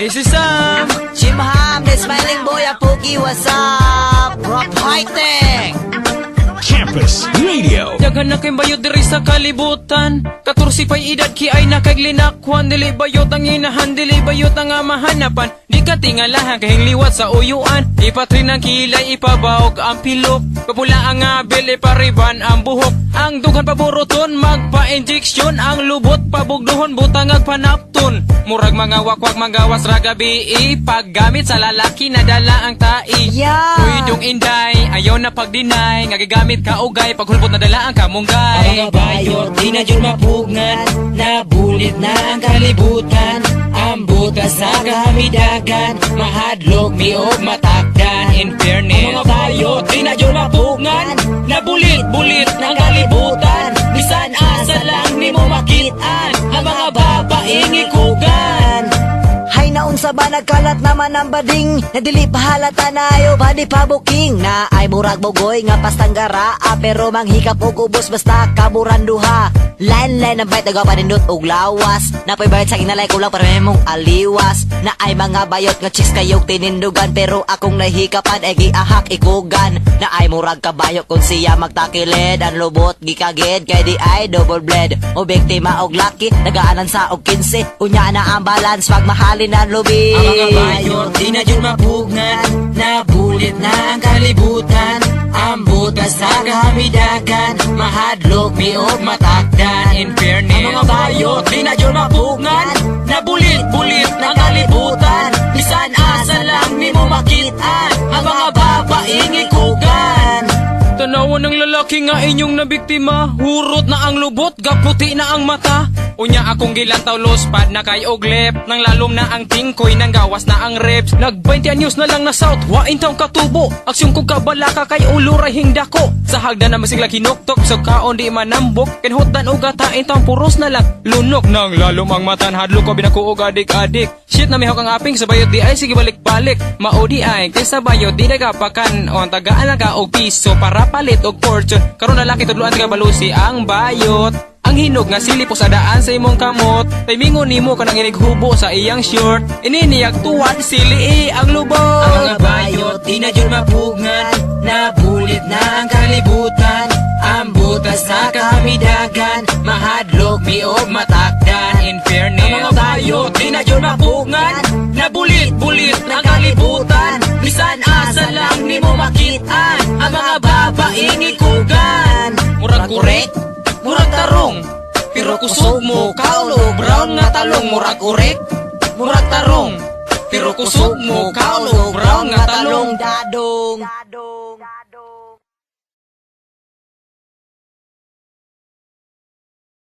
This is Sam Chimham, the smiling boy, a Pookie, what's up? Rock fighting! Campus Radio. Daghan na kay bayot diri sa kalibutan. 14 pay edad ki ay nakaglinakuan. Dili bayot ang inahan, dili bayot ang mahanapan. Di ka tingalahan kahing liwat sa uyuan. Ipatrin ang kilay, ipabaog ang pilok. Papula ang abil, ipariban ang buhok. Ang dughan paburuton, magpa-injeksyon. Ang lubot, pabugduhon, butangag panapton. Murag mga wakwak, magawas ragabi. Paggamit sa lalaki, nadala ang tai. Yeah. Uydong inday, ayaw na pagdinay. Ngagigamit ka ugay, paghulbot nadala ang kamunggay. Ang mga bayot, di na dyan mapugngan. Nabulit na ang kalibutan. Ang butas sa kamidagan. Mahadlok, miog, matakdan. In fairness, ang mga bayot, di na dyan mapugngan. Nabulit-bulit ng kalibutan. Bisan asa lang ni mo makitaan. Ang mga babaeng ikugan. Hay naun sa ba nagkalat naman ang bading. Nadili pahalata na ayo ba di pa booking. Na ay murag bugoy nga pastanggara. Pero manghikap og ubos basta kaburan duha. Line ang bayt nagapanindot og lawas. Napoy bayot sa kinalay ko lang para mong aliwas. Na ay mga bayot nga chicks kayog tinindugan. Pero akong nahikapan ay giahak ikugan. Na ay murag kabayot kung siya magtakilid. Ang lubot gikagid kay di ay double blade. O biktima og laki nagaanan sa og 15. Unya na ang balance pag mahalin ang lubi. Ang mga bayot, di na dyan mapugngan. Nabulit na ang kalibutan. Ang butas sa kamidagan. Mahadlok, miog, matakdan. In fairness, ang mga bayot, di na dyan mapugngan. Nabulit-bulit ng kalibutan. Bisan asa lang ni mo makitaan. Ang mga babaeng ikugan. Tanawan ng lalaki nga inyong nabiktima. Hurot na ang lubot, gaputi na ang mata. Unya akong gilantaw lospad na kay oglep. Nang lalom na ang tingkoy, nang gawas na ang reps. Nag-20 anyos na lang na south, wain taong katubo. Aksyon kong kabalaka kay uluray hingdako. Sa hagdan na masigla kinoktok, so kaon di manambok. Kinhutan o gatain taong puros na lang lunok. Nang lalom ang matan, hadlo ko binakuog adik-adik. Shit na mihok ang aping sa bayot di ay sige balik-balik. Maudi ay, kaysa bayot di nagapakan. O tagaan lang ka og piso para palit og fortune. Karon na laki tudluan ka balusi ang bayot. Ang hinog nga sili po sa daan sa imong kamot. Timingon nimo ka nang inighubo sa iyang short. Ininiyag tuwad sili ang lubot. Ang mga bayot, di na dyan mapugngan. Nabulit na ang kalibutan. Ang butas sa kamidagan. Mahadlok, miog, matakdan. In fairness, ang mga bayot, di na dyan mapugngan. Nabulit-bulit ng kalibutan. Bisan asa lang ni mo makitaan. Ang mga babaeng ikugan. Murag kurek, murag tarong. Pero kusog mo, kaulo, brown nga talong. Murag kurek, murag tarong. Pero kusog mo, kaulo, brown nga talong. Dadong